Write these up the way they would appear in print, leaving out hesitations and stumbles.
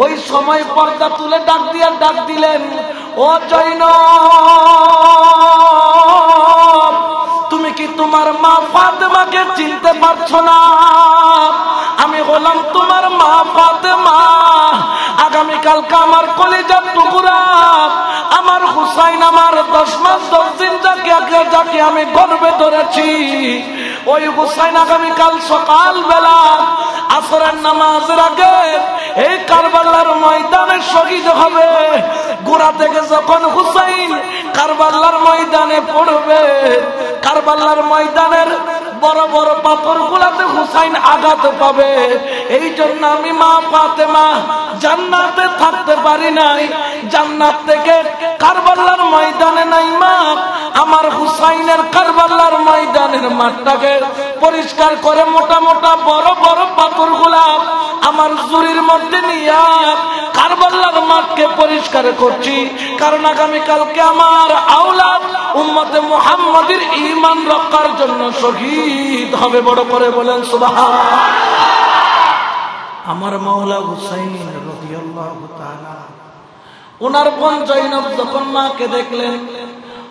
ওই সময় পর্দা তুলে ডাক দিলেন, ও জৈনব, তুমি কি তোমার মা ফাতেমাকে চিনতে পারছো না? আমি বললাম, তোমার মা ফাতেমা আগামীকালকে আমার কলিজার টুকরা, আমার হুসাইন, আমার 10 মাস 10 দিন যাকে আমি গর্বে ধরেছি, ওই হুসাইন আগামীকাল সকাল বেলা আসরের নামাজের আগে এই কারবালার ময়দানে শহীদ হবে। গোড়া থেকে যখন হুসাইন কারবালার ময়দানে পড়বে, কারবালার ময়দানের বড় বড় পাথর গুলাতে হুসাইন আঘাত পাবে। এই জন্য আমি মা ফাতেমা জান্নাতে থাকতে পারি নাই, জান্নাত থেকে কারবালার ময়দানে নাই মা, আমার হুসাইনের কারবালার ময়দানের মাঠটাকে পরিষ্কার করে মোটা মোটা বড় বড় পাথর গুলা আমার জুরির মধ্যে নিয়ে কারবালার মাঠকে পরিষ্কার করছি, কারণ আগামীকালকে আমার আওলাদ উম্মতে মুহাম্মাদের ঈমান রক্ষার জন্য শহীদ হবে। বড় করে বলেন সুবহানাল্লাহ। আমার মাওলা হুসাইন রাদিয়াল্লাহু তাআলা, ওনার বোন জয়নব যখন মাকে দেখলেন,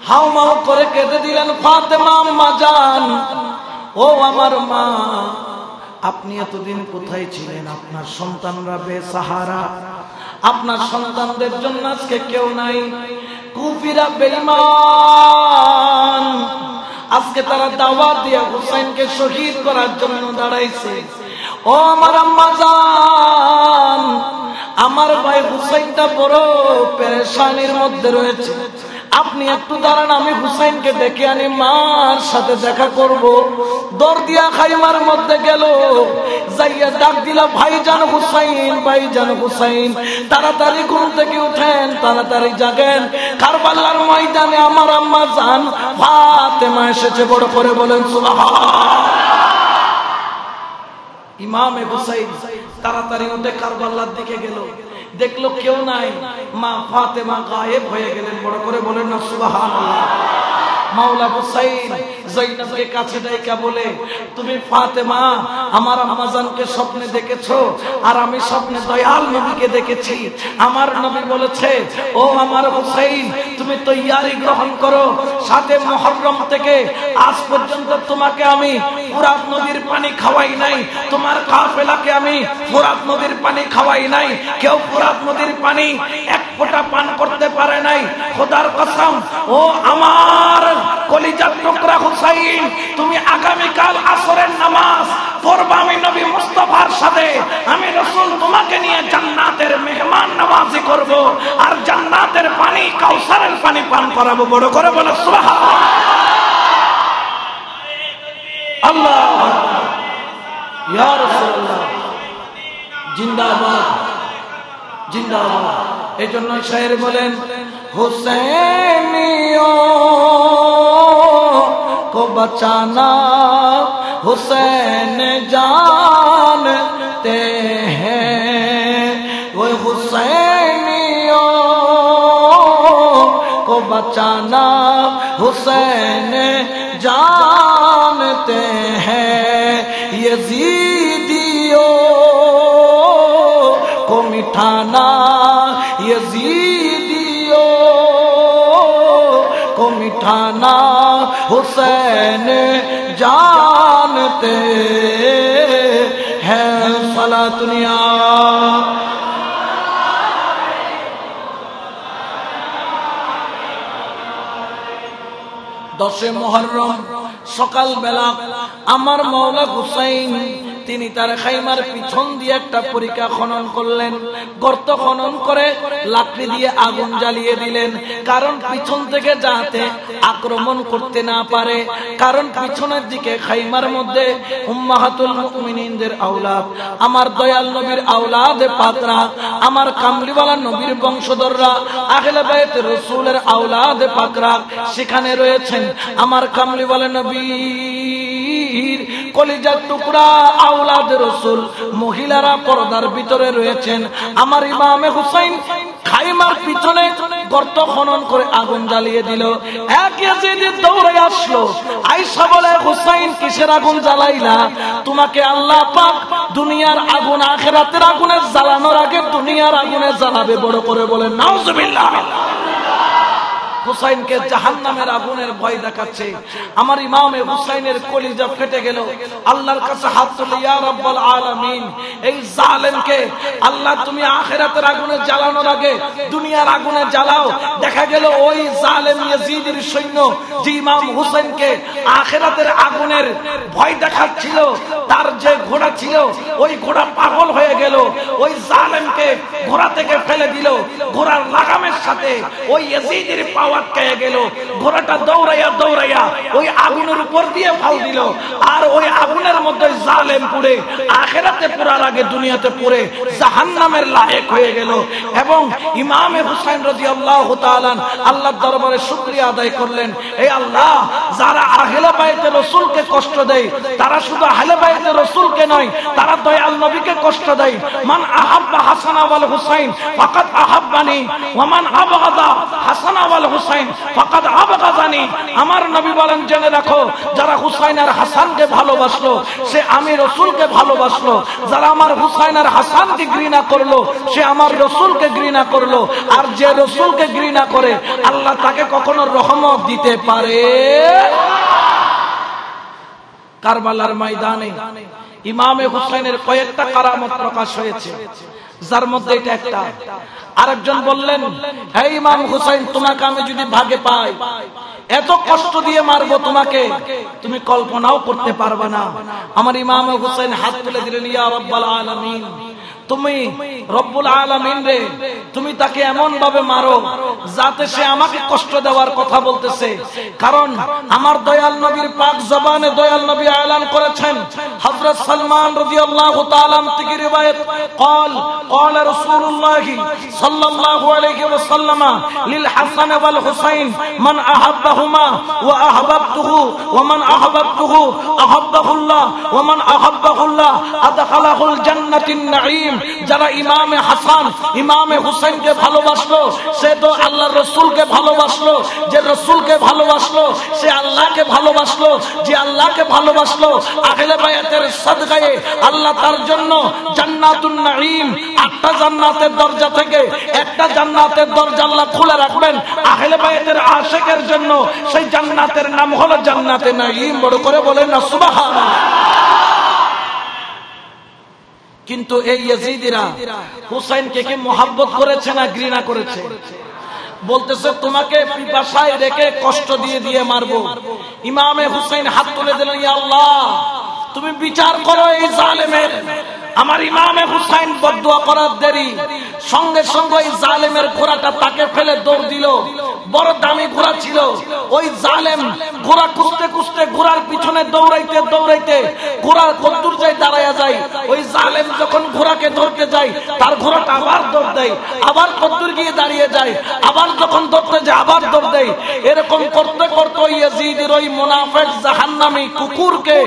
হাউমাউ করে কেঁদে দিলেন, ফাতেমা আম্মা জান, ও আমার মা, আপনি এতদিন কোথায় ছিলেন? আপনার সন্তানরা বেসাহারা, আপনার সন্তানদের জন্য আজকে কেউ নাই। কুফিরা বেঈমান, আজকে তারা দাওয়াত দিয়ে হুসাইনকে শহীদ করার জন্য দাঁড়াইছে। ও আমার আম্মা জান, আমার ভাই হুসাইনটা বড় পেরেশানির মধ্যে রয়েছে, আপনি একটু দাঁড়ান, আমি হুসাইনকে ডেকে আনি, মার সাথে দেখা করব। দরদিয়া খাইমার মধ্যে গেল, যাইয়া ডাক দিল, ভাইজান হুসাইন, ভাইজান হুসাইন, তাড়াতাড়ি ঘুম থেকে উঠেন, তাড়াতাড়ি জাগেন, কারবালার ময়দানে আমার আম্মা জান ফাতেমা এসেছে। বড় করে বলেন সুবহানাল্লাহ। ইমামে হুসাইন তাড়াতাড়ি উঠে কারবালার দিকে গেল, দেখলো কেউ নাই, মা ফাতেমা গায়েব হয়ে গেলেন। বড় করে বলেন না সুবহানাল্লাহ। মাওলা হুসাইন জয়নবকে কাছে ডাইকা বলে, তুমি ফাতেমা আমার আম্মাজানকে স্বপ্নে দেখেছো, আর আমি স্বপ্নে দয়াল নবীকে দেখেছি। আমার নবী বলেছে, ও আমার হুসাইন, তুমি তৈয়ারি গ্রহণ করো, 7 মুহররম থেকে আজ পর্যন্ত তোমাকে আমি ফুরাত নদীর পানি খাওয়াই নাই, তোমার কাফেলাকে আমি ফুরাত নদীর পানি খাওয়াই নাই, কেউ ফুরাত নদীর পানি এক ফোঁটা পান করতে পারে নাই। খোদার কসম, ও আমার কলিজার টুকরা হুসাইন, তুমি আগামীকাল আসরের নামাজ পড়বা আমি নবী মুস্তাফার সাথে, আমি রাসূল তোমাকে নিয়ে জান্নাতের মেহমান নওয়াজি করব, আর জান্নাতের পানি কাউসারের পানি পান করাবো। বড় করে বলো সুবহানাল্লাহ। আল্লাহ ইয়া রাসূলুল্লাহ, জিন্দাবাদ জিন্দাবাদ। এই জন্য শায়ের বলেন, हुसैनियों को बचाना हुसैन जानते हैं, वो हुसैनियों को बचाना हुसैन जानते हैं, यजीदियों को मिटाना यजीदियों को मिटाना हुसैन जानते हैं। फला दुनिया दशे मुहर्रम सकाल बेला আমার মাওলা হুসাইন তিনি তার খাইমার পিছন দিয়ে একটা পরিখা খনন করলেন, গর্ত খনন করে লাকড়ি দিয়ে আগুন জ্বালিয়ে দিলেন, কারণ পিছন থেকে যাতে আক্রমণ করতে না পারে, কারণ পিছনের দিকে খাইমার মধ্যে উম্মাহাতুল মুমিনিনদের আওলাদ, আমার দয়াল নবীর আওলাদ পাকরা, আমার কামলিওয়ালা নবীর বংশধররা, আহলে বাইত রাসূলের আওলাদ পাকরা সেখানে রয়েছেন। আমার কামলিওয়ালা নবীর কলিজার টুকরা আওলাদ রাসূল মহিলারা পর্দার ভিতরে রয়েছেন। আমার ইমামে হুসাইন খাইমার পিছনে গর্ত খনন করে আগুন জ্বালিয়ে দিল। এক ইয়াজিদ দৌড়ে আসলো, আয়েশা বলে হুসাইন কিসের আগুন জ্বালাইলা? তোমাকে আল্লাহ পাক দুনিয়ার আগুন আখিরাতের আগুনে জ্বালানোর আগে দুনিয়ার আগুনে জ্বালাবে। বড় করে বলেন নাউজুবিল্লাহ। হুসাইনকে জাহান্নামের আগুনের ভয় দেখাচ্ছে। আমার ইমামে হুসাইনের কলিজা ফেটে গেল। আল্লাহর কাছে হাত তুলে ইয়া রাব্বুল আলামিন, এই জালেমকে আল্লাহ তুমি আখিরাতের আগুনে জ্বালানোর আগে দুনিয়ার আগুনে জ্বালাও। দেখা গেল ওই জালেম ইয়াজিদের সৈন্য যে ইমাম হুসাইনকে আখিরাতের আগুনের ভয় দেখাচ্ছিল, তার যে ঘোড়া ছিল ওই ঘোড়া পাগল হয়ে গেল। ওই জালেমকে ঘোড়া থেকে ফেলে দিল। ঘোড়ার লাগামের সাথে ওই ইয়াজিদের পাওয়া আটকায় গেল। ঘোড়াটা দৌড়াইয়া দৌড়াইয়া ওই আগুনের উপর দিয়ে ফাল দিল। আর ওই আগুনের মধ্যে জালেম পুড়ে আখিরাতে পুরার আগে দুনিয়াতে পুড়ে জাহান্নামের লায়েক হয়ে গেল। এবং ইমামে হুসাইন রাদিয়াল্লাহু তাআলা আল্লাহর দরবারে শুকরিয়া আদায় করলেন, হে আল্লাহ, যারা আহলে বাইতে রাসূলকে কষ্ট দেয় তারা শুধু আহলে বাইতে রাসূলকে নয়, তারা দয়াল নবীকে কষ্ট দেয়। মান আহাব্বা হাসান ওয়াল হুসাইন ফাকাদ আহাব্বানি ওয়া মান আবগাদা হাসান ওয়াল হুসাইন ফাকাদ আবগাদানি। আমার নবী বলেন, জেনে রাখো, যারা হুসাইন আর হাসানকে ভালোবাসলো সে আমি রাসূলকে ভালোবাসলো। যারা আমার হুসাইন আর হাসানকে ঘৃণা করলো সে আমার রাসূলকে ঘৃণা করলো। আর যে রাসূলকে ঘৃণা করে আল্লাহ তাকে কখনো রহমত দিতে পারে? কারবালার ময়দানে ইমামে হুসাইনের কয়েকটা কারামত প্রকাশ হয়েছে, যার মধ্যে এটা একটা। আরেকজন বললেন, হে ইমাম হুসাইন, তোমাকে আমি যদি ভাগে পাই এত কষ্ট দিয়ে মারবো তোমাকে, তুমি কল্পনাও করতে পারবে না। আমার ইমাম হুসাইন হাত তুলে দিলেন, ইয়া রাব্বুল আলামিন, তুমি রব্বুল আলামিন রে, তুমি তাকে এমন ভাবে মারো যাতে সে আমাকে কষ্ট দেওয়ার কথা বলতেছে। কারণ আমার দয়াল নবীর পাক জবানে দয়াল নবী এলান করেছেন, হযরত সালমান রাদিয়াল্লাহু তাআলা থেকে riwayat قال قال رسول الله صلى الله عليه وسلم للحسن والحسين من احبهما واحببته ومن احببته احبه الله ومن احبه الله ادخله الجنه النعيم। যারা ইমামে হাসান ইমামে হুসাইনকে ভালোবাসলো সে তো আল্লাহর রাসূলকে ভালোবাসলো। যে রাসূলকে ভালোবাসলো সে আল্লাহকে ভালোবাসলো। যে আল্লাহকে ভালোবাসলো আহলে বায়াতের সাদকায়ে আল্লাহ তার জন্য জান্নাতুন নাঈম, আটটা জান্নাতের দরজা থেকে একটা জান্নাতের দরজা আল্লাহ খুলে রাখবেন আহলে বায়াতের আশিকের জন্য। সেই জান্নাতের নাম হলো জান্নাতে নাঈম। বড় করে বলেন না সুবহানাল্লাহ। কিন্তু এই ইয়াজিদিরা হুসাইনকে কি মহব্বত করেছে না ঘৃণা করেছে? বলতেছে তোমাকে পিপাসায় রেখে কষ্ট দিয়ে দিয়ে মারবো। ইমামে হুসাইন হাত তুলে দিলেন, ইয়া আল্লাহ, তুমি বিচার করো এই জালেমের। আমার ইমামে হুসাইন বদদুয়া করার দেরি, সঙ্গে সঙ্গে ওই জালেমের ঘোড়াটা তাকে ফেলে দৌড় দিল। বড় দামি ঘোড়া ছিল। ওই জালেম ঘোড়া খুঁজতে খুঁজতে ঘোড়ার পিছনে দৌড়াইতে দৌড়াইতে ঘোড়ার কদ্দুর যায় দাঁড়ায়া যায়। ওই জালেম যখন ঘোড়াকে ধরতে যায় তার ঘোড়াটা আবার দৌড় দেয়, আবার কদ্দুর গিয়ে দাঁড়িয়ে যায়, আবার যখন ধরতে যায় আবার দৌড় দেয়। এরকম করতে করতে ইয়াজিদের ওই মুনাফিক জাহান্নামী কুকুরকে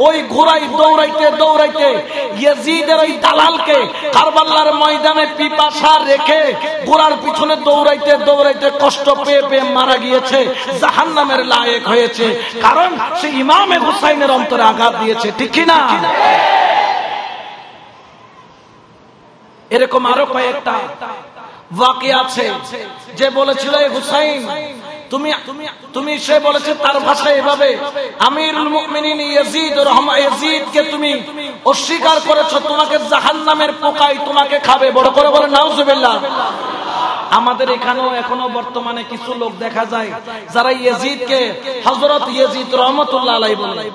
ওই ঘোড়ায় দৌড়াইতে দৌড়াইতে ইয়াজিদের ওই দালালকে কারবালার ময়দানে পিপাসা রেখে ঘোড়ার পিছনে দৌড়াইতে দৌড়াইতে কষ্ট পেয়ে পেয়ে মারা গিয়েছে, জাহান্নামের লায়েক হয়েছে। কারণ সে ইমামে হুসাইনের অন্তরে আঘাত দিয়েছে, ঠিক কি না? এরকম আরো কয়েকটা ওয়াকিয়া আছে। যে বলেছিল এই হুসাইন তুমি সে বলেছে তার ভাষায় এভাবে, আমিরুল মুমিনিন ইয়াজিদকে তুমি অস্বীকার করেছো, তোমাকে জাহান্নামের পোকাই তোমাকে খাবে। বড় করে বলে নাউজুবিল্লাহ। আমাদের এখানেও এখনো বর্তমানে কিছু লোক দেখা যায় যারা ইয়াজিদকে হযরত ইয়াজিদ রাহমাতুল্লাহ আলাইহি বলে।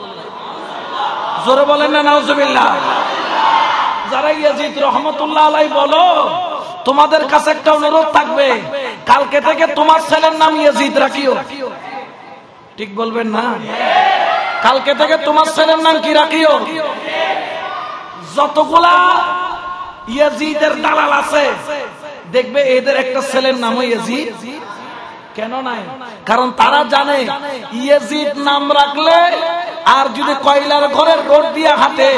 জোরে বলেন না নাউজুবিল্লাহ। যারা ইয়াজিদ রাহমাতুল্লাহ আলাইহি বলো, তোমাদের কাছে একটা অনুরোধ থাকবে, কালকে থেকে তোমার ছেলের নাম ইয়াজিদ রাখিও। ঠিক বলবেন না? কালকে থেকে তোমার ছেলের নাম কি রাখিও? যতগুলা ইয়াজিদের দালাল আছে দেখবে এদের একটা ছেলের নাম ইয়াজিদ। কেন নাই? কারণ তারা জানে ইয়াজিদ নাম রাখলে আর যদি কয়লার ঘরের রোড দিয়ে হাঁটে,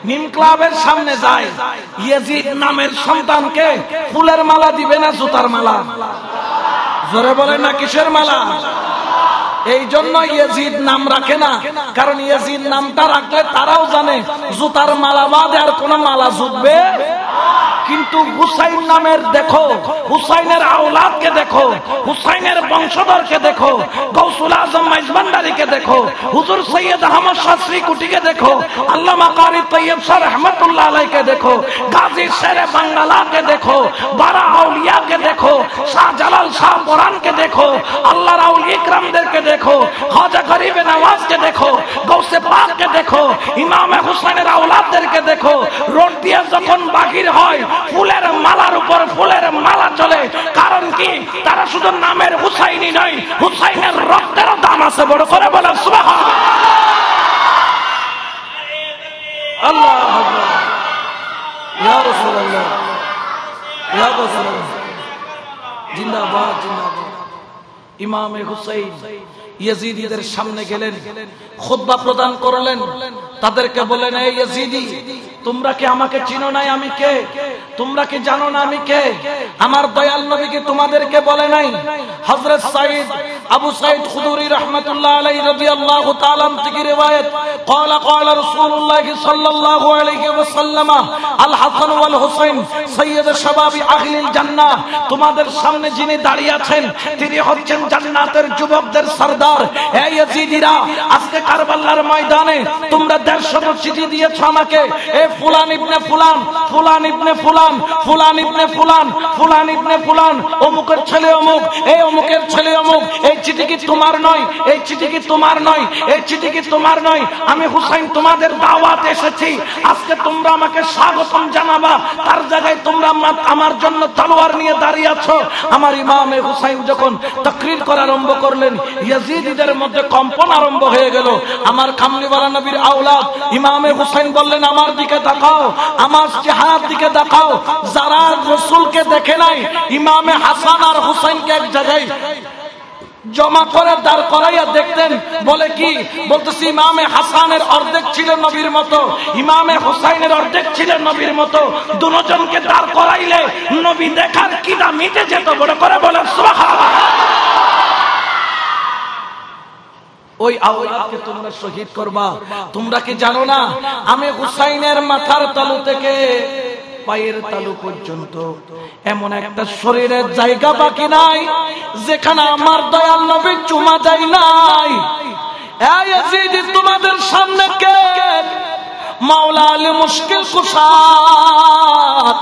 নিম ক্লাবের সামনে যায়, ইয়াজিদ নামের সন্তানকে ফুলের মালা দিবে না জুতার মালা? জোরে বলে না কিসের মালা? এই জন্য ইয়াজিদ নাম রাখে না, কারণ ইয়াজিদ নামটা রাখলে তারাও জানে জুতার মালা বাদে আর কোন মালা জুটবে। কিন্তু হুসাইন নামের দেখো, হুসাইনের আওলাদকে দেখো, হুসাইনের বংশধরকে দেখো, গৌসুল আজম মাইজভান্ডারীকে দেখো, হুজুর সৈয়দ আহমদ শাস্ত্রী কুটিকে দেখো, আল্লামা কারি তৈয়ব শাহ রহমাতুল্লাহ আলাইহিকে দেখো, গাজী শেরে বাঙ্গালাকে দেখো, বারা আউলিয়াকে দেখো, শাহজালাল শাহ কোরআনকে দেখো, আল্লাহর আউলিয়া ইকরামদেরকে দেখো, খাজা গরিব নওয়াজকে দেখো, গৌসে পাককে দেখো, ইমামে হুসাইনের আওলাদদেরকে দেখো। রোড দিয়ে যখন বাহির হয় ফুলের মালার উপর ফুলের মালা চলে, কারণ কি? তারা শুধু নামের হুসাইনি নয়, হুসাইনের রক্তেরও দাম আছে। বড় করে বলে সুবহানাল্লাহ। আল্লাহু আকবার, ইয়া রাসূলুল্লাহ, ইয়া রাসূলুল্লাহ, জিন্দাবাদ জিন্দাবাদ। ইমামে হুসাইন ইয়াজিদিদের সামনে গেলেন, খুতবা প্রদান করলেন, তাদেরকে বলেন, এই ইয়াজিদি, তোমরা কি আমাকে চিনো নাই? আমি কে? তোমরা কি জানো না আমি কে? আমার দয়াল নবী কি তোমাদেরকে বলে নাই? হযরত সাঈদ আবু সাঈদ খুদরি রাহমাতুল্লাহ আলাইহি রাদিয়াল্লাহু তাআলা থেকে riwayat, ক্বালা ক্বালা রাসূলুল্লাহ সাল্লাল্লাহু আলাইহি ওয়াসাল্লাম, আল হাসান ওয়াল হুসাইন সাইয়্যিদ শাবাবি আহলিল জান্নাহ। তোমাদের সামনে যিনি দাঁড়িয়ে আছেন তিনি হচ্ছেন জান্নাতের যুবকদের সরদার। হে ইয়াজিদিরা, আজকে কারবালার ময়দানে তোমরা 150 চিঠি দিয়েছো আমাকে, এ ফুলান ইবনে ফুলান, ফুলান ইবনে ফুলান, ফুলান ইবনে ফুলান, ফুলান ইবনে ফুলান, অমুকের ছেলে অমুক, এই অমুকের ছেলে অমুক। এই চিঠি কি তোমার নয়? এই চিঠি কি তোমার নয়? এই চিঠি কি তোমার নয়? আমি হুসাইন তোমাদের দাওয়াতে এসেছি, আজকে তোমরা আমাকে স্বাগতম জানাবা, তার জায়গায় তোমরা আমার জন্য তলোয়ার নিয়ে দাঁড়িয়ে আছো। আমার ইমামে হুসাইন যখন তাকরীর করা আরম্ভ করলেন, ইয়াজিদিদের মধ্যে কম্পন আরম্ভ হয়ে গেল। আমার কামলিওয়ালা নবীর আওলাদ ইমামে হুসাইন বললেন, আমার দিকে তাকাও, আমার চেহারার দিকে তাকাও। যারা রাসূলকে দেখে নাই, ইমামে হাসান আর হুসাইনকে এক জায়গায় জমা করে দাঁড় করাইয়া দেখতেন। বলে কি? বলতেছি, ইমামে হাসানের অর্ধেক ছিল নবীর মতো, ইমামে হুসাইনের অর্ধেক ছিল নবীর মতো। দুজনকে দাঁড় করাইলে নবী দেখার কিনা মিটে যেত। বড় করে বলে সুবহানাল্লাহ। ওই আওলাদকে তোমরা শহীদ করবা। তোমরা কি জানো না আমি হুসাইনের মাথার তালু থেকে পায়ের তালু পর্যন্ত এমন একটা শরীরের জায়গা বাকি নাই যেখানে আমার দয়াল নবী চুমা যায় নাই। এই ইয়াজিদ, তোমাদের সামনে কে? মাওলা আলী মুশকিল কুশার।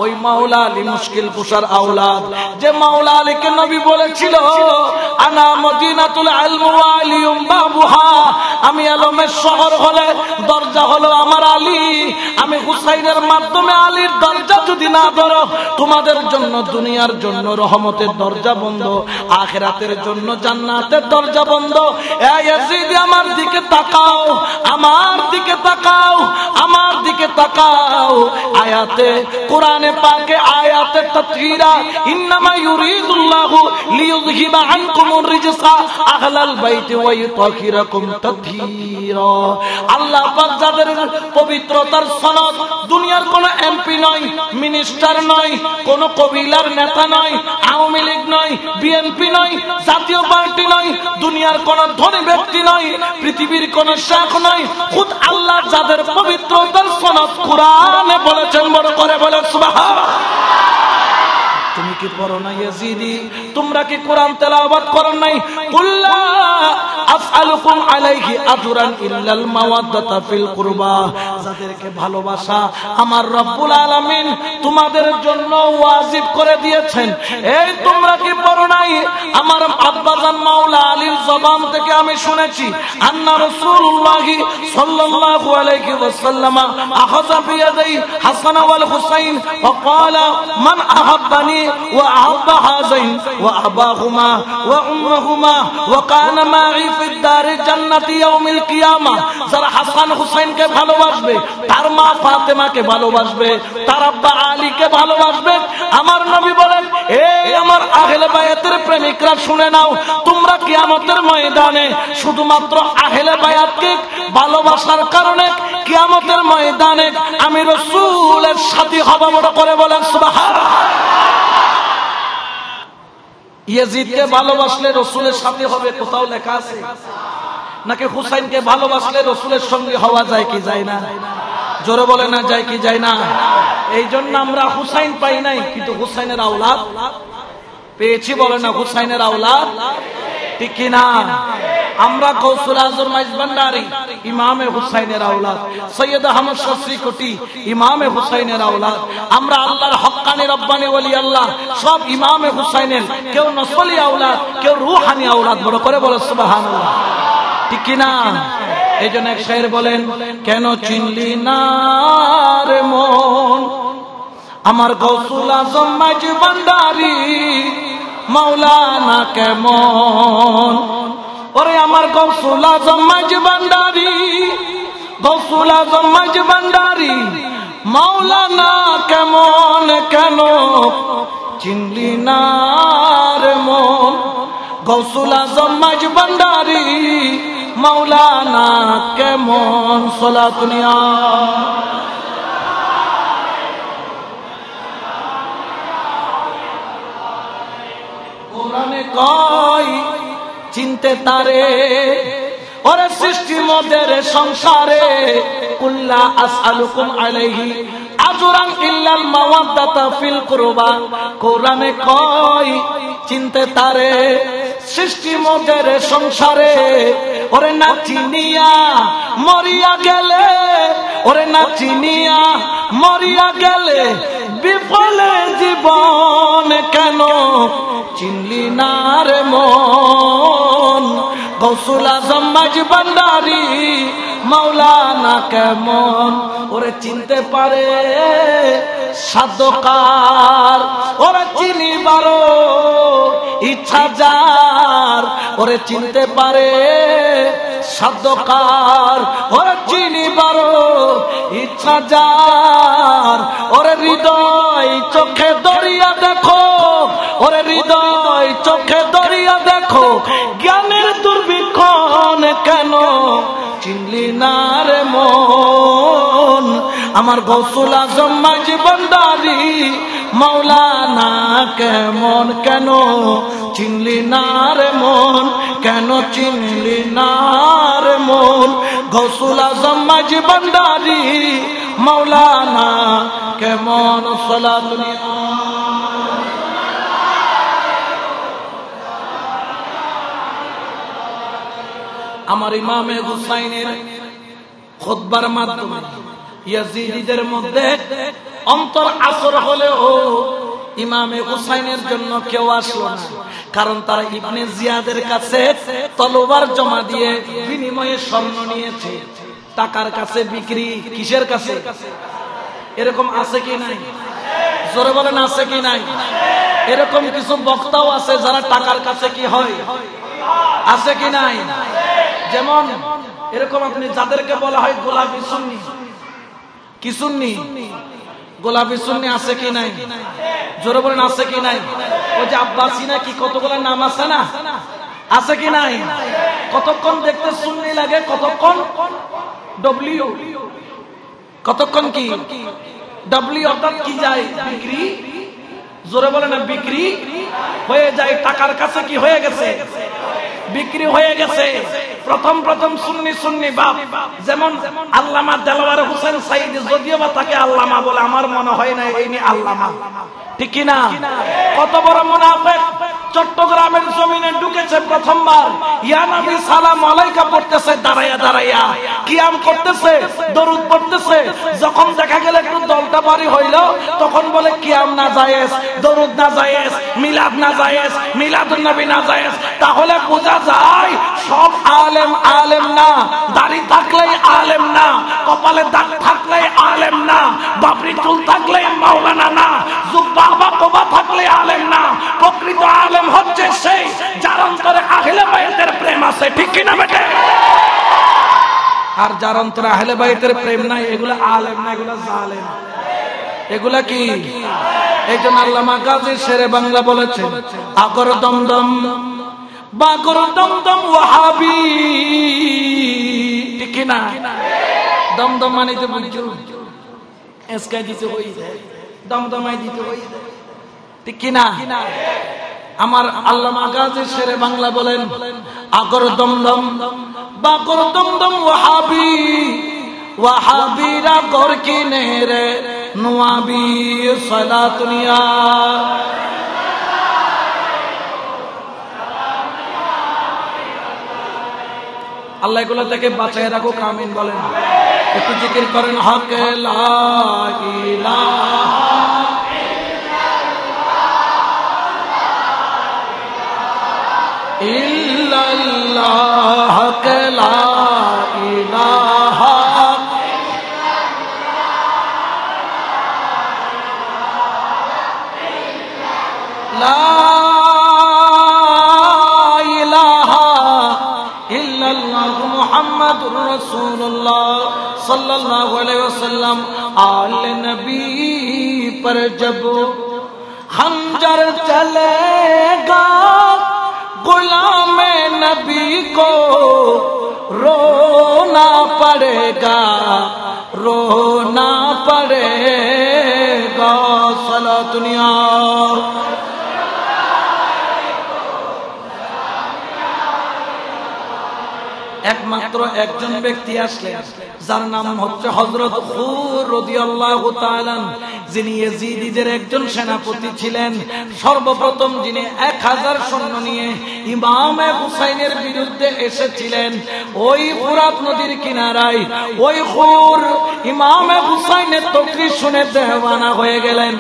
ওই মাওলা আলী মুশকিল কুশার আওলাদ, যে মাওলা আলীকে নবী বলেছিল, আনা মদিনাতুল ইলম ওয়া আলিয়ুম বাবুহা, আমি আলমের শহর হলে দরজা হলো আমার আলী। আমি হুসাইনের মাধ্যমে আলীর দরজা যদি না ধরো, তোমাদের জন্য দুনিয়ার জন্য রহমতের দরজা বন্ধ, আখিরাতের জন্য জান্নাতের দরজা বন্ধ। এই ইয়াজিদ, আমার দিকে তাকাও, আমার দিকে তাকাও, আমার দিকে তাকাও। আয়াতে কোরআনে পাকে আয়াতে তাতহীরা, ইন্নামা ইউরিদুল্লাহু লিইয়ুযহিবা আনকুমুর রিজসা আহলাল বাইতি ওয়া ইউতাহিরাকুম তাতহীরা। আল্লাহ পাক যাদের পবিত্রতার সনদ, দুনিয়ার কোন এমপি নয়, মিনিস্টার নয়, কোন কবিলার নেতা নয়, আওয়ামী লীগ নয়, বিএনপি নয়, জাতীয় পার্টি নয়, দুনিয়ার কোন ধনী ব্যক্তি নয়, পৃথিবীর কোন শেখ নয়, খুদ আল্লাহ যাদের পবিত্রতার সনদ কোরআনে বলেছেন। বড় করে বলে সুবহানাল্লাহ। তুমি কি পড়ো না ইয়াজিদি? তোমরা কি কোরআন তেলাওয়াত করো নাই? কুল্লা আসআলুকুম আলাইহি আজরান ইল্লাল মাওয়াদ্দাতা ফিল কুরবা। যাদেরকে ভালোবাসা আমার রব্বুল আলামিন তোমাদের জন্য ওয়াজিব করে দিয়েছেন। এই তোমরা কি পড়ো নাই? আমার আব্বাজান মাওলা আলীর জবান থেকে আমি শুনেছি, আন্না রাসূলুল্লাহ সাল্লাল্লাহু আলাইহি ওয়াসাল্লাম আখাযা বিয়াদাই হাসান ওয়াল হুসাইন ওয়া ক্বালা মান আহাব্বানি وأحب هذين وأباهما وأمهما وكان معي في الدار جنة يوم القيامة। যারা হাসান হুসাইনকে ভালোবাসবে, তার মা ফাতেমাকে ভালোবাসবে, তার আব্বা আলীকে ভালোবাসবে, আমার নবী বলেন, এই আমার আহলে বায়াতের প্রেমিকরা শুনে নাও, তোমরা কিয়ামতের ময়দানে শুধুমাত্র আহলে বায়াতকে ভালোবাসার কারণে কিয়ামতের ময়দানে আমি রাসূলের সাথী হব। বড় করে বলেন সুবহানাল্লাহ। ইয়াজিদকে ভালোবাসলে রাসূলের সাথী হবে, কোথাও লেখা আছে? নাকি হুসাইনকে ভালোবাসলে রাসূলের সঙ্গে হওয়া যায় কি যায় না? জোরে বলে না, যায় কি যায় না? এই জন্য আমরা হুসাইন পাই নাই, কিন্তু হুসাইনের আওলাদ পেয়েছি। বলে না, হুসাইনের আওলাদ, ঠিক কি না? আমরা গৌসুল আজম মাইজভান্ডারী ইমামে হুসাইনের আওলাদ, সৈয়দ আহমদ শাস্ত্রী কোটি ইমামে হুসাইনের আওলাদ। আমরা আল্লাহর হক্কানি রব্বানি ওলি আল্লাহ সব ইমামে হুসাইনের, কেউ নসলি আওলাদ, কেউ রুহানি আওলাদ। বড় করে বলে সুবহানাল্লাহ, ঠিক কি না? এই জন্য এক শায়ের বলেন, কেন চিনলি না রে মন আমার গৌসুল আজম মাইজভান্ডারী মাওলানা কেমন। ওরে আমার গৌসুল আজম মাইজভান্ডারী, গৌসুল আজম মাইজভান্ডারী মাওলানা কেমন, কেন চিনলি না রে মন গৌসুল আজম মাইজভান্ডারী মাওলানা কেমন। সালাতুনিয়া কোরআনে কয় চিনতে তারে, ওরে সৃষ্টি মোদের সংসারে কুল্লা আসআলুকুম আলাইহি আজরান ইল্লাল মাওয়াদ্দাতা ফিল কুরবা। কোরআনে কয় চিনতে তারে সৃষ্টি মোদের সংসারে, ওরে না চিনিয়া মরিয়া গেলে, ওরে না চিনিয়া মরিয়া গেলে বিফলে জীবন, কেন চিনলি না রে মন গৌসুল আজম মাইজভান্ডারী মাওলানা কেমন। ওরে চিনতে পারে সাধকার, ওরে চিনিবারও ইচ্ছা যার, ওরে চিনতে পারে সাধকার, ওরে চিনিবারও ইচ্ছা যার। ওরে হৃদয় চোখে দরিয়া দেখো, ওরে হৃদয় চোখে দরিয়া দেখো জ্ঞানের দুর্ভিক্ষণ, কেন চিনলি না রে মন আমার গৌসুল আজম মাইজভান্ডারী মাওলানা কেমন, কেন চিনলি না রে মন, কেন চিনলি না রে মন গৌসুল আজম মাইজভান্ডারী মাওলানা কেমন। সালাতুনিয়া আমার ইমামে হুসাইনের খুতবার মাধ্যমে ইয়াজিদিদের মধ্যে অন্তর আসর হলেও ইমামে হুসাইনের জন্য কেউ আসলো না, কারণ তারা ইবনে জিয়াদের কাছে তলোয়ার জমা দিয়ে বিনিময়ে স্বর্ণ নিয়েছে, টাকার কাছে বিক্রি। কিসের কাছে? এরকম আছে কি নাই? জোরে বলেন, আছে কি নাই? এরকম কিছু বক্তাও আছে যারা টাকার কাছে কি হয়, আছে কি নাই? যেমন এরকম আপনি যাদেরকে বলা হয় গোলাপি সুন্নি, কি সুন্নি? গোলাপি সুন্নি আছে কি নাই? জোরে বলেন, আছে কি নাই? ওই যে আব্বাসি না কি কতগুলো নাম আছে না, আছে কি নাই? কতক্ষণ দেখতে সুন্নি লাগে, কতক্ষণ ডব্লিউ, কতক্ষণ কি ডব্লিউ, অর্থাৎ কি যায় বিক্রি। জোরে বলে না, বিক্রি হয়ে যায়, টাকার কাছে কি হয়ে গেছে, বিক্রি হয়ে গেছে। প্রথম প্রথম সুন্নি সুন্নি বাপ, যেমন আল্লামা দেলওয়ার হোসেন সাইদি, যদিও বা তাকে আল্লামা বলে, আমার মনে হয় না এই নিয়ে আল্লামা, ঠিক কিনা? কত বড় মুনাফিক চট্টগ্রামের জমিনে ঢুকেছে প্রথমবার, ইয়া নবী সালাম আলাইকা পড়তেছে দাঁড়াইয়া দাঁড়াইয়া, কিয়াম করতেছে, দরুদ পড়তেছে। যখন দেখা গেল একটু দলটা বাড়ি হইল, তখন বলে কিয়াম না জায়েজ, দরুদ না জায়েজ, মিলাদ না জায়েজ, মিলাদুন নবী না জায়েজ। তাহলে বোঝা যায় সব আলেম আলেম না, দাড়ি থাকলেই আলেম না, কপালে দাগ থাকলেই আলেম না, বাবরি চুল থাকলেই মাওলানা না, জুব্বা বা কোবা থাকলে আলেম না। প্রকৃত আলেম হচ্ছে সেই যার অন্তরে আহলে বাইতের প্রেম আছে, ঠিক কিনা বেটে? আর যার অন্তরে আহলে বাইতের প্রেম নাই, এগুলা আলেম না, এগুলা জালেম। এগুলা কি? এই জন্য আল্লামা গাজী শেরে বাংলা বলেছেন, আগর দমদম বাগর দমদম ওয়াহাবি, ঠিক না? দমদম মানে তো বুঝছো, এসকে দিতে হই দমদমাই দিতে হই, ঠিক না? আমার আল্লামা গাজী শেরে বাংলা বলেন, আগর দমদম বাগর দমদম ওয়াহাবি, ওয়াহাবিরা গর কিনে রে নওয়াবি সালাতুনিয়া। আল্লাহ এগুলো থেকে বাঁচায় রাখো, আমিন বলেন। একটু জিকির করেন, হক লা ইলাহা ইল্লাল্লাহ, হক লা ইলাহা লা ইলাহা ইল্লাল্লাহ মুহাম্মাদুর রাসূলুল্লাহ सल्लल्लाहु अलैहि वसल्लम। आल नबी पर जब खंजर चलेगा, गुलाम नबी को रोना पड़ेगा, रोना पड़ेगा। सला दुनिया একমাত্র একজন ব্যক্তি আসলেন, যার নাম হচ্ছে হযরত খুর রাদিয়াল্লাহু তাআলা, যিনি ইয়াজিদীদের একজন সেনাপতি ছিলেন। সর্বপ্রথম যিনি 1000 সৈন্য নিয়ে ইমামে হুসাইনের বিরুদ্ধে এসেছিলেন, ওই ফুরাত নদীর কিনারায় ওই খুর ইমামে হুসাইনের তকরীর শুনে দেওয়ানা হয়ে গেলেন,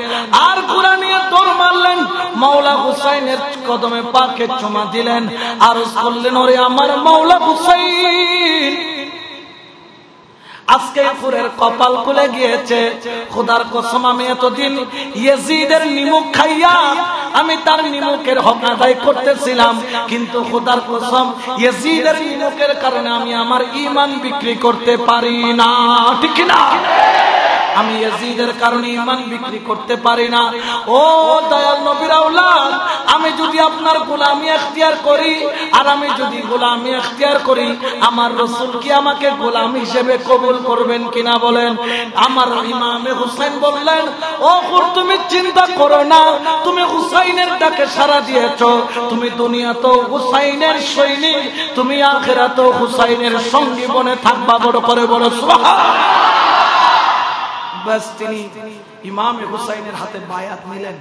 আর ঘোড়া নিয়ে দৌড় মারলেন, মাওলা হুসাইনের কদমে পাকে চুমা দিলেন, আরজ করলেন, ওরে আমার মাওলা হুসাইন, আজকে খুরের কপাল খুলে গিয়েছে। খোদার কসম, আমি এতদিন ইয়াজিদের নিমুখ খাইয়া আমি তার নিমুখের হক আদায় করতেছিলাম, কিন্তু খোদার কসম ইয়াজিদের নিমুখের কারণে আমি আমার ঈমান বিক্রি করতে পারি না, ঠিক না? আমি ইয়াজিদের কারণে ঈমান বিক্রি করতে পারি না। ও দয়াল নবীর আওলাদ, আমি যদি আপনার গোলামি এখতিয়ার করি, আর আমি যদি গোলামি এখতিয়ার করি, আমার রাসূল কি আমাকে গোলাম হিসেবে কবুল করবেন কিনা বলেন? আমার ইমামে হুসাইন বললেন, ও খুর, তুমি চিন্তা করো না, তুমি হুসাইনের ডাকে সাড়া দিয়েছো, তুমি দুনিয়াতেও হুসাইনের সৈনিক, তুমি আখিরাতেও হুসাইনের সঙ্গী বনে থাকবা। বড় করে বলো সুবহানাল্লাহ। বাস তিনি ইমামে হুসাইনের হাতে বায়াত নিলেন।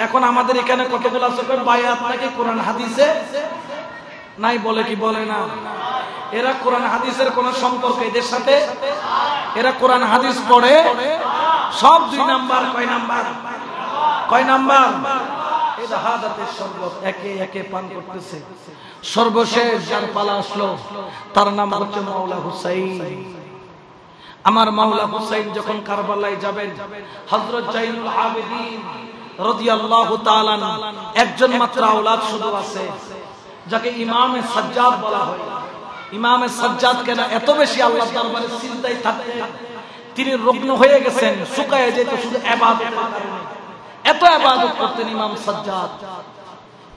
এখন আমাদের এখানে কতগুলো আছে বায়াত নাকি কোরআন হাদিসে নাই, বলে কি বলে না? এরা কোরআন হাদিসের কোন সম্পর্ক এদের সাথে? এরা কোরআন হাদিস পড়ে সব 2 নাম্বার। কয় নাম্বার? কয় নাম্বার? এই শাহাদাতের শরবত একে একে পান করতেছে। সর্বশেষ যার পালা আসলো, তার নাম হচ্ছে মাওলা হুসাইন। আমার মাওলা হুসাইন যখন কারবালায় যাবেন, হযরত জাইনুল আবেদিন রাদিয়াল্লাহু তাআলা একজন মাত্র আওলাদ শুধু আছে, যাকে ইমামে সাজ্জাদ বলা হয়। ইমামে সাজ্জাদ কেন এত বেশি আল্লাহর দরবারে সিজদায় থাকতেন, তিনি রুগ্ন হয়ে গেছেন, শুকায় যেত শুধু ইবাদতের কারণে, এত ইবাদত করতেন ইমাম সাজ্জাদ।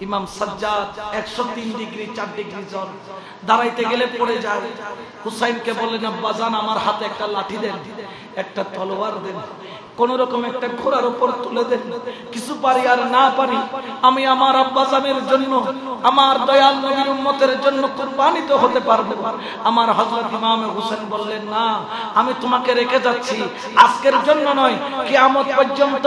ইমাম সাজ্জাদ 103 ডিগ্রি 4 ডিগ্রি জ্বর, দাঁড়াইতে গেলে পড়ে যায়। হুসাইনকে বললেন, আব্বাজান আমার হাতে একটা লাঠি দেন, একটা তলোয়ার দেন, কোন রকম একটা ঘোড়ার উপর তুলে দেন, কিছু পারি আর না পারি আমি আমার আব্বাজানের জন্য, আমার দয়াল নবীর উম্মতের জন্য কুরবানিত হতে পারবো। আমার হযরত ইমামে হুসাইন বললেন, না, আমি তোমাকে রেখে যাচ্ছি, আজকের জন্য নয়, কিয়ামত পর্যন্ত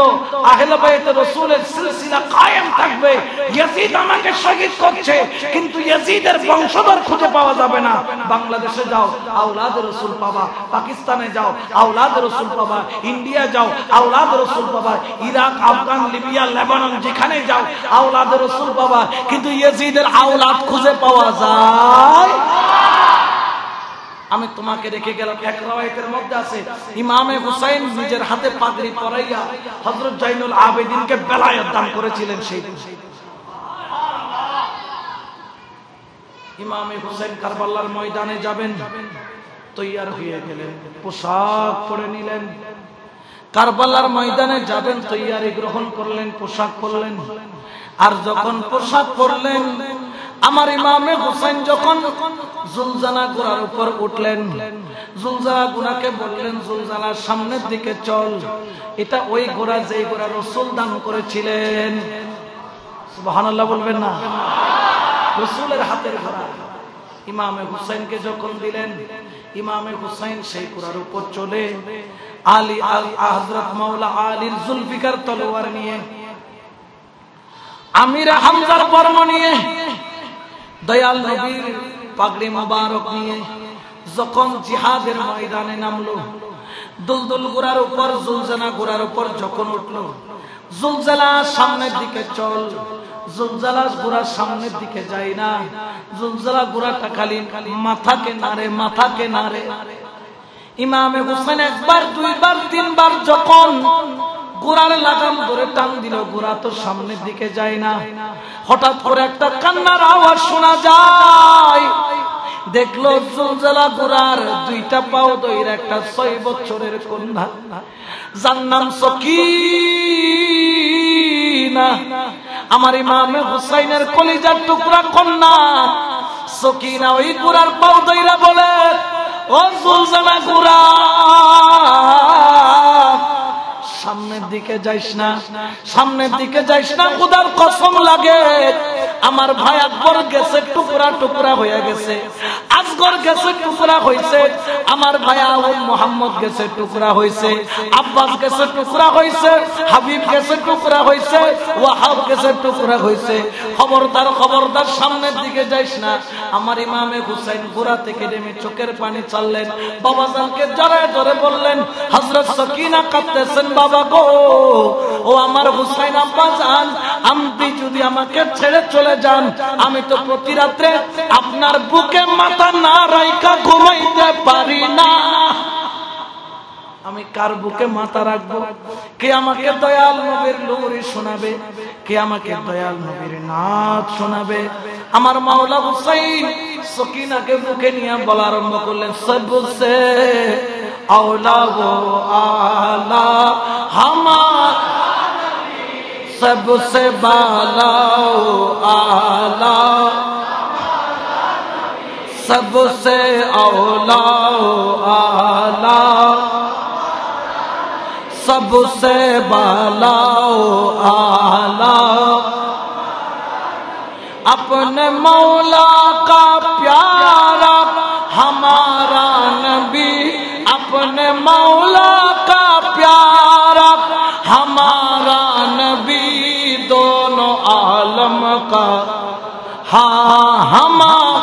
আহলে বাইতে রাসূলের সিলসিলা কায়েম থাকবে। ইয়াজিদ আমাকে শহীদ করছে, কিন্তু ইয়াজিদের বংশধর খুঁজে পাওয়া যাবে না। বাংলাদেশে যাও, আওলাদ রাসূল পাবা, পাকিস্তানে যাও, আওলাদ রাসূল পাবা, ইন্ডিয়া যাও, আওলাদ রাসূল পাবা, ইরাক, আফগান, লিবিয়া, লেবানন, যেখানে যাও আওলাদ রাসূল পাবা, কিন্তু ইয়াজিদের আওলাদ খুঁজে পাওয়া যায়। আমি তোমাকে রেখে গেলাম। এক রাওয়ায়াতের মধ্যে আছে, ইমামে হুসাইন নিজের হাতে পাগড়ি পরাইয়া হযরত জাইনুল আবেদিনকে বেলায়েত দান করেছিলেন। সেই ইমামে হুসাইন কারবালার ময়দানে যাবেন, তৈয়ার হয়ে গেলেন, পোশাক পরে নিলেন, কারবালার ময়দানে যাবেন, তৈয়ারি গ্রহণ করলেন, পোশাক পরলেন। আর যখন পোশাক পরলেন, আমার ইমামে হুসাইন যখন জুলজানা ঘোড়ার উপর উঠলেন, জুলজানা ঘোড়াকে বললেন, জুলজানার সামনের দিকে চল। এটা ওই ঘোড়া যেই ঘোড়া রাসূল দান করেছিলেন। সুবহানাল্লাহ বলবেন না? রাসূলের হাতের ঘোড়া ইমামে হুসাইনকে যখন দিলেন, ইমামে হুসাইন সেই ঘোড়ার উপর চলে আলী হযরত মাওলা আলীর জুলফিকার তলোয়ার নিয়ে, আমির হামজার বর্ম নিয়ে, দয়াল নবীর পাগড়ি মোবারক নিয়ে যখন জিহাদের ময়দানে নামলো, দুলদুল ঘোড়ার উপর, জুলজানা ঘোড়ার উপর যখন উঠলো, জুলজালা সামনের দিকে চল। জুলজালা ঘোড়ার সামনের দিকে যায় না, জুলজালা ঘোড়াটা খালি মাথাকে নাড়ে, মাথাকে নাড়ে। ইমামে হুসাইন একবার, দুইবার, তিনবার যখন ঘোড়ার লাগাম ধরে টান দিল, ঘোড়া তো সামনের দিকে যায় না। হঠাৎ করে একটা কান্নার আওয়াজ শোনা যায়। দেখলো জুলজালা ঘোড়ার দুইটা পাও দইরা একটা 6 বছরের কন্যা, যার নাম সকিনা, আমার ইমামে হুসাইনের কলিজার টুকরা কন্যা সকিনা ওই ঘোড়ার পাও দইরা বলে, ও জুলজালা ঘোড়া, সামনের দিকে যাইস না, সামনের দিকে যাইস না, খোদার কসম লাগে আমার ভাই আকবর গেছে টুকরা টুকরা হয়ে গেছে, আসগর গেছে টুকরা হইছে, আমার ভাই আউল মোহাম্মদ গেছে টুকরা হইছে, আব্বাস গেছে টুকরা হইছে, হাবিব গেছে টুকরা হইছে, ওয়াহাব গেছে টুকরা হইছে। খবরদার, খবরদার, সামনের দিকে যাইস না। আমার ইমামে হুসাইন ঘোড়া থেকে নেমে চোখের পানি চাললেন, বাবাজানকে জড়ায় ধরে বললেন, হযরত সকিনা কাঁদতেছেন, বাবা গো, ও আমার হুসাইন আব্বাজান, আপনি যদি আমাকে ছেড়ে চলে যান, আমি তো প্রতি রাত্রে আপনার বুকে মাথা না রাইখা ঘুমাইতে পারি না। আমি কার বুকে মাথা রাখবো? কে আমাকে দয়াল নবীর লুরি শোনাবে? কে আমাকে দয়াল নবীর নাচ শোনাবে? আমার মাওলা হুসাইন সকিনাকে বুকে নিয়ে বলা আরম্ভ করলেন, সবসে আওলা वो आला हमारा, सबसे बाला आला, सबसे औला आला, सबसे बाला आला, अपने मौला का प्यारा हमारा नबी, अपने मौला का प्यारा हमारा नबी, दोनों आलम का हाँ हमारा,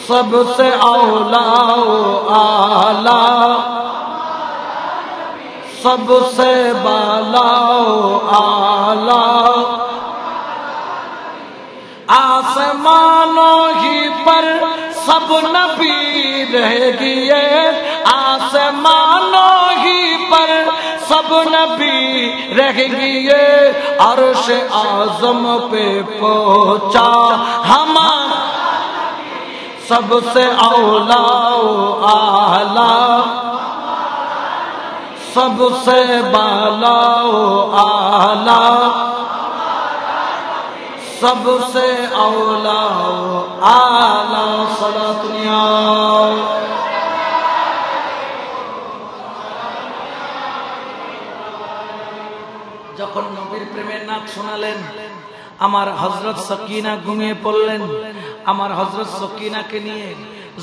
सबसे औला आला, सबसे बाला आला, आसमानों ही पर सब नबी रह गए, आसमानों ही पर सब नबी रह गए, अर्श आज़म पे पहुंचा हमारा, सबसे औला आला, सबसे बाला आला, सबसे औला आला। सलातुनिया যখন নবীর প্রেমের নাচ শোনালেন, আমার হযরত সকিনা ঘুমিয়ে পড়লেন। আমার হযরত সকিনাকে নিয়ে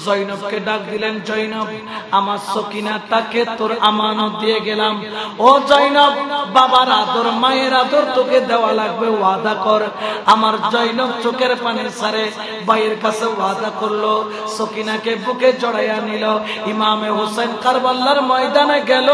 জয়নবকে ডাক দিলেন, জয়নব, আমার সকিনাটাকে তোর আমানত দিয়ে গেলাম। ও জয়নব, বাবার আদর, মায়ের আদর তোকে দেওয়া লাগবে, ওয়াদা কর। আমার জয়নব চোখের পানি ছাড়ে ভাইয়ের কাছে ওয়াদা করলো, সকিনাকে বুকে জড়াইয়া নিল। ইমামে হুসাইন কারবালার ময়দানে গেল,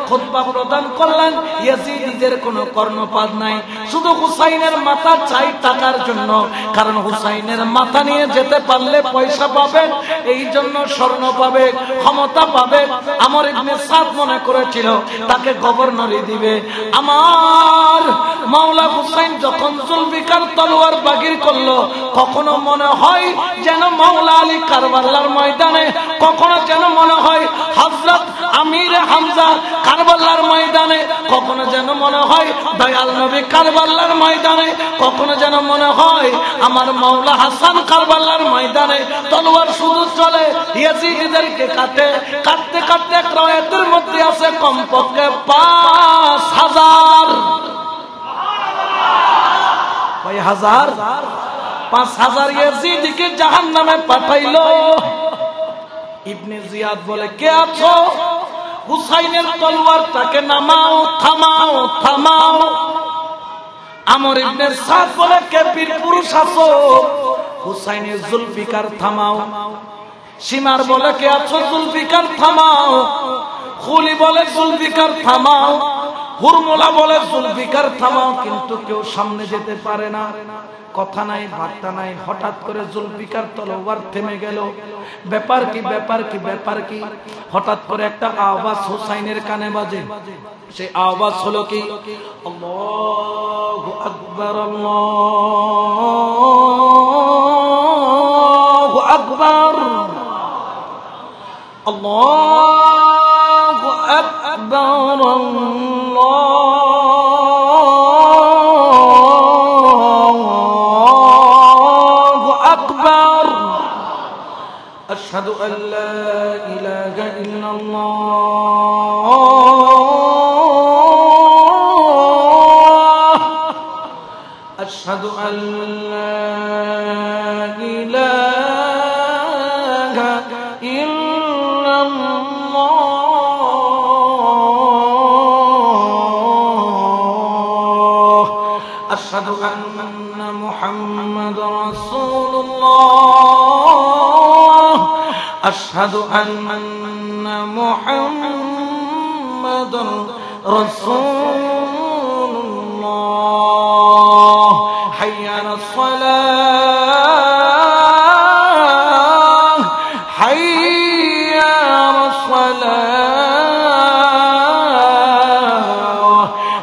খুতবা প্রদান করলেন। ইয়াজিদিদের কোনো কর্ণপাত নাই, শুধু হুসাইনের মাথা চাই টাকার জন্য, কারণ হুসাইনের মাথা নিয়ে যেতে পারলে পয়সা পাবে, এই জন্য স্বর্ণ পাবে, ক্ষমতা পাবে। আমর ইবনে সাদ মনে করেছিল তাকে গভর্নরই দিবে। আমার মাওলা হুসাইন যখন যখন জুলফিকার তলোয়ার বাগির করলো, কখনো মনে হয় যেন মাওলা আলী কারবালার ময়দানে, কখনো যেন মনে হয় হযরত আমির হামজা কারবালার ময়দানে, কখনো যেন মনে হয় দয়াল নবী কারবালার ময়দানে, কখনো যেন মনে হয় আমার মাওলা হাসান কারবালার ময়দানে। তলোয়ার শুধু চলে, ইয়াজিদদেরকে কাটে, কাটতে কাটতে এক রায়াতের মধ্যে আছে কমপক্ষে 5000। 5000 ইয়াজিদকে জাহান্নামে পাঠাইলো। ইবনে জিয়াদ বলে, কে আছো? হুসাইনের তলোয়ারটাকে নামাও, থামাও, থামাও। আমর ইবনে সাদ বলে, কে বীর পুরুষ আছো? হুসাইনের জুলফিকার থামাও। সীমার বলে, কে আছো? জুলফিকার থামাও। খুলি বলে, জুলফিকার থামাও। হুরমুলা বলে, জুলফিকার থামাও। কিন্তু কেউ সামনে যেতে পারে না, কথা নাই, বার্তা নাই। হঠাৎ করে জুলফিকার তলোয়ার থেমে গেল। ব্যাপার কি, ব্যাপার কি, ব্যাপার কি? হঠাৎ করে একটা আওয়াজ হুসাইনের কানে বাজে। সেই আওয়াজ হলো কি? আল্লাহু আকবার, আল্লাহু আকবার, আল্লাহু আকবার, আল্লাহু আকবার। আশহাদু আল্লা ইলাহা ইল্লাল্লাহ, আশহাদু আল্লা ইলাহা ইল্লাল্লাহ, আশহাদু আন্না মুহাম্মাদুর রাসূলুল্লাহ, আশহাদু আন্না মুহাম্মাদুর রাসূলুল্লাহ। হাইয়া আলাস সালাহ, হাইয়া আলাস সালাহ,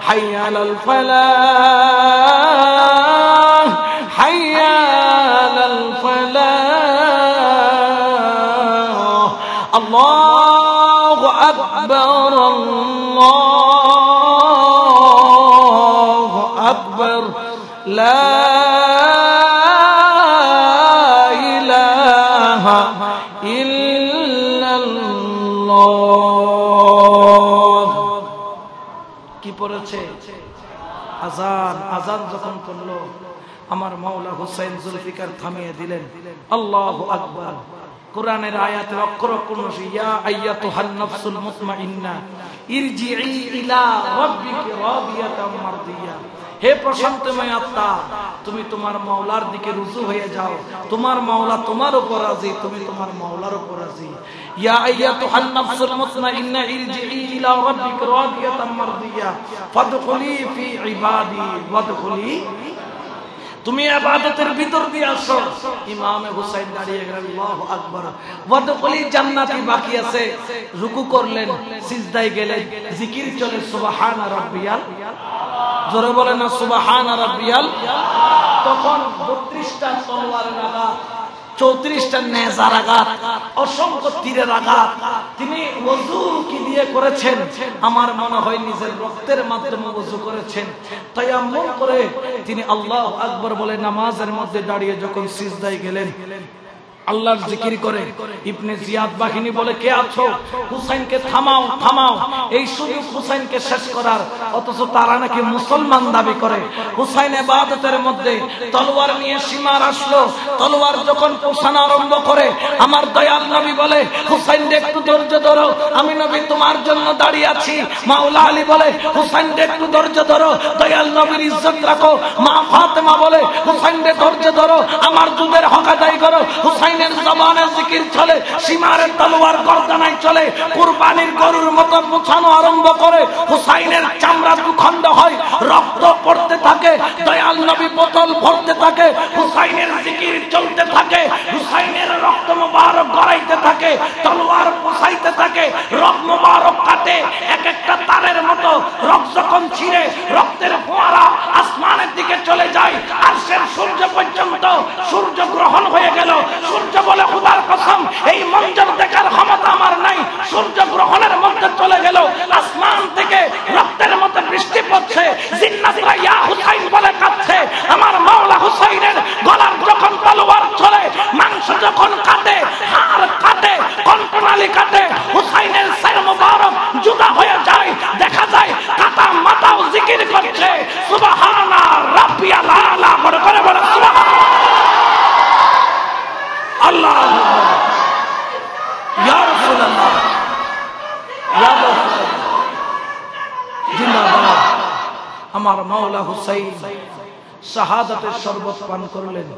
হাইয়া আলাল ফালাহ, হাইয়া আলাল ফালাহ। আল্লাহু আকবার, আল্লাহু আকবার, লা ইলাহা ইল্লাল্লাহ। কি পড়েছে? আযান। আযান যখন করলো, আমার মাওলা হুসাইন জুলফিকার থামিয়ে দিলেন। আল্লাহু আকবার। কোরআনের আয়াতের অক্ষর অক্ষর ইয়া আইয়াতুহান নাফসুল মুতমাইন্না ইরজিই ইলা রাব্বিকি রাদিয়াতাম মারদিয়া। হে প্রশান্তময় আত্মা, তুমি তোমার মাওলার দিকে রুজু হয়ে যাও। তোমার মাওলা তোমার উপর রাজি, তুমি তোমার মাওলার উপর রাজি। ইয়া আইয়াতুহান নাফসুল মুতমাইন্না ইরজিই ইলা রাব্বিকি রাদিয়াতাম মারদিয়া ফাদখুলি ফি ইবাদি ওয়াদখুলি। তুমি ইবাদতের ভিতর দিয়ে আসো। ইমাম হুসাইন দাঁড়িয়ে গেলেন, আল্লাহু আকবার। ওয়াদখুলি জান্নাতি বাকি আছে। রুকু করলেন, সিজদায় গেলেন, জিকির চলে সুবহান রাব্বিয়াল। জোরে বলেন না সুবহান রাব্বিয়াল। তখন 32টা তলোয়ারের আঘাত, 34টা নেজার আঘাত, অসংখ্য তীরের আঘাত তিনি ওযু কি দিয়ে করেছেন? আমার মনে হয় নিজের রক্তের মাধ্যমে ওযু করেছেন। তায়াম্মুম করে তিনি আল্লাহু আকবার বলে নামাজের মধ্যে দাঁড়িয়ে যখন সিজদায় গেলেন, আল্লাহর জিকির করে। ইবনে জিয়াদ বাহিনী বলে, কে আছো? হুসাইনকে থামাও, থামাও। এই সুযোগ হুসাইনকে শেষ করার, অথচ তারা নাকি মুসলমান দাবি করে। হুসাইন ইবাদতের মধ্যে তলোয়ার নিয়ে সীমার আসলো। তলোয়ার যখন পোষানো আরম্ভ করে, আমার দয়াল নবী বলে, হুসাইন একটু ধৈর্য ধরো, আমি নবী তোমার জন্য দাঁড়িয়ে আছি। মাওলা আলী বলে, হুসাইন একটু ধৈর্য ধরো, দয়াল নবীর ইজ্জত রাখো। মা ফাতেমা বলে, হুসাইন ধৈর্য ধরো, আমার দুধের হক আদায় করো। হুসাইন জবানে জিকির চলে, সীমারের তলোয়ার গর্দানায় চলে, কুরবানির গরুর মতো পোছানো আরম্ভ করে। হুসাইনের চামড়া দুখণ্ড হয়, রক্ত পড়তে থাকে, দয়াল নবী বোতল ভরতে থাকে, হুসাইনের জিকির চলতে থাকে, হুসাইনের রক্ত মুবারক গড়াইতে থাকে, তলোয়ার পোছাইতে থাকে, রক্ত মুবারক কাটে। এক একটা তারের মতো রক্ত যখন ছিঁড়ে রক্তের ফোয়ারা আসমান আসমানের দিকে চলে যায়, আরশের সূর্য পর্যন্ত সূর্য গ্রহণ হয়ে গেল। সূর্য বলে খোদার কসম, এই মঞ্জর দেখার ক্ষমতা আমার নাই। সূর্য গ্রহণের মধ্যে চলে গেল, আসমান থেকে রক্তের মতো বৃষ্টি পড়ছে, জিন্নাতরা ইয়া হুসাইন বলে কাঁদছে। আমার মাওলা হুসাইনের গলার যখন তলোয়ার চলে, মাংস যখন কাটে, হাড় কাটে, কণ্ঠনালী কাটে, হুসাইনের সির মুবারক জুদা হয়ে যায়। দেখা যায় কাটা মাথাও জিকির করছে, সুবহানা রাব্বিয়াল আলা করে করে বলে সুবহান আল্লাহু ইয়া রাসূলুল্লাহ ইয়া রাসূলুল্লাহ জিন্দাবাদ। আমার মাওলা হুসাইন শাহাদাতের শরবত পান করলেন।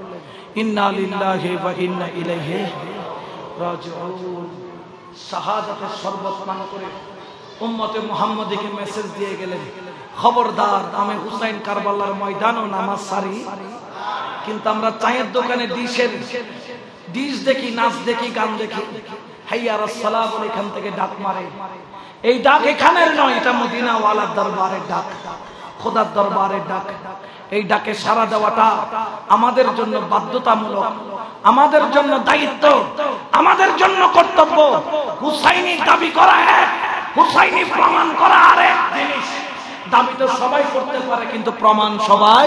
ইন্না লিল্লাহি ওয়া ইন্না ইলাইহি রাজিউন। শাহাদাতের শরবত পান করে উম্মতে মুহাম্মাদীকে মেসেজ দিয়ে গেলেন, খবরদার আমি হুসাইন কারবালার ময়দানও নামাজ সারি, কিন্তু আমরা চায়ের দোকানে ডিশ দেখি, নাচ দেখি, গান দেখি, হাইয়া আলাস সালাহ বলে এখান থেকে ডাক মারে। এই ডাক এখানের নয়, এটা মদিনা ওয়ালার দরবারের ডাক, খোদার দরবারের ডাক। এই ডাকে সাড়া দেওয়াটা আমাদের জন্য বাধ্যতামূলক, আমাদের জন্য দায়িত্ব, আমাদের জন্য কর্তব্য। হুসাইনি দাবি করা এক, হুসাইনি প্রমাণ করা আরেক জিনিস। দাবি তো সবাই করতে পারে, কিন্তু প্রমাণ সবাই।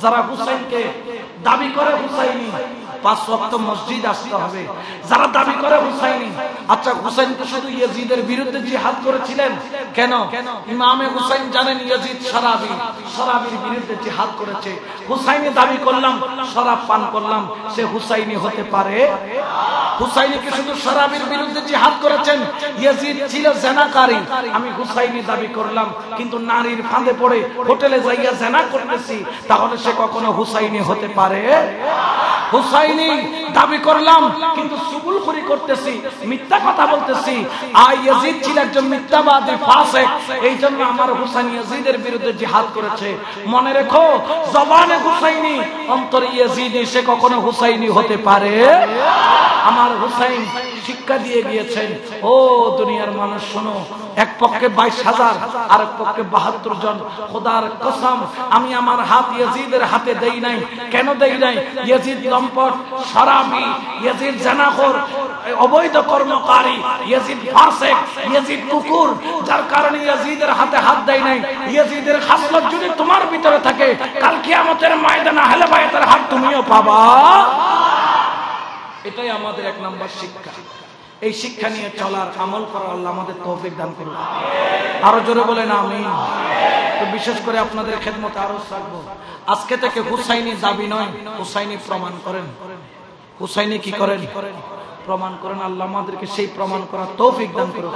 যারা হুসাইনকে দাবি করে হুসাইনি, 5 ওয়াক্ত মসজিদ আসতে হবে। যারা দাবি করে হুসাইনি, আচ্ছা হুসাইন তো শুধু ইয়াজিদের বিরুদ্ধে জিহাদ করেছিলেন কেন? ইমামে হুসাইন জানেন ইয়াজিদ শরাবি, শরাবির বিরুদ্ধে জিহাদ করেছে। হুসাইনি দাবি করলাম, শরাব পান করলাম, সে হুসাইনি হতে পারে? হুসাইনি কি শুধু শরাবির বিরুদ্ধে জিহাদ করেছেন? ইয়াজিদ ছিল জেনাকারী, আমি হুসাইনি দাবি করলাম, কিন্তু নারীর ফাঁদে পড়ে হোটেলে যাইয়া জেনা করতেছি, তাহলে সে কখনো হুসাইনি হতে পারে? হুসাইনি দাবি করলাম, কিন্তু চুগলখড়ি করতেছি, মিথ্যা কথা বলতেছি। ইয়াজিদ ছিল একজন মিথ্যাবাদী, ফাসিক, এই জন্য আমার হুসাইন ইয়াজিদের বিরুদ্ধে জিহাদ করেছে। মনে রেখো, জবানে হুসাইনি, অন্তরে ইয়াজিদি, সে কখনো হুসাইনি হতে পারে? আমার হুসাইন শিক্ষা দিয়ে গিয়েছেন, ও দুনিয়ার মানুষ শোনো, এক পক্ষে 22,000 আর এক পক্ষে 72 জন। খোদার কসম, আমি আমার হাত ইয়াজিদের হাতে দেই নাই। কেন দেই নাই? ইয়াজিদ লম্পট, শরাবি, ইয়াজিদ জানাখোর, অবৈধ কর্মকারী, ইয়াজিদ ফাসিক, ইয়াজিদ কুকুর, যার কারণে ইয়াজিদের হাতে হাত দেই নাই। ইয়াজিদের খাসলত যদি তোমার ভিতরে থাকে, কাল কিয়ামতের ময়দানে আহলে বাইতের হাত তুমিও পাবা। এটাই আমাদের 1 নম্বর শিক্ষা। এই শিক্ষা নিয়ে চলার, আমল করার আল্লাহ আমাদের তৌফিক দান করুন। আরো জোরে বলেন আমিন। তো বিশেষ করে আপনাদের খেদমতে আরো রাখবো, আজকে থেকে হুসাইনি দাবি নয়, হুসাইনি প্রমাণ করেন। হুসাইনি কি করেন? প্রমাণ করেন। আল্লাহ আমাদেরকে সেই প্রমাণ করার তৌফিক দান করুন।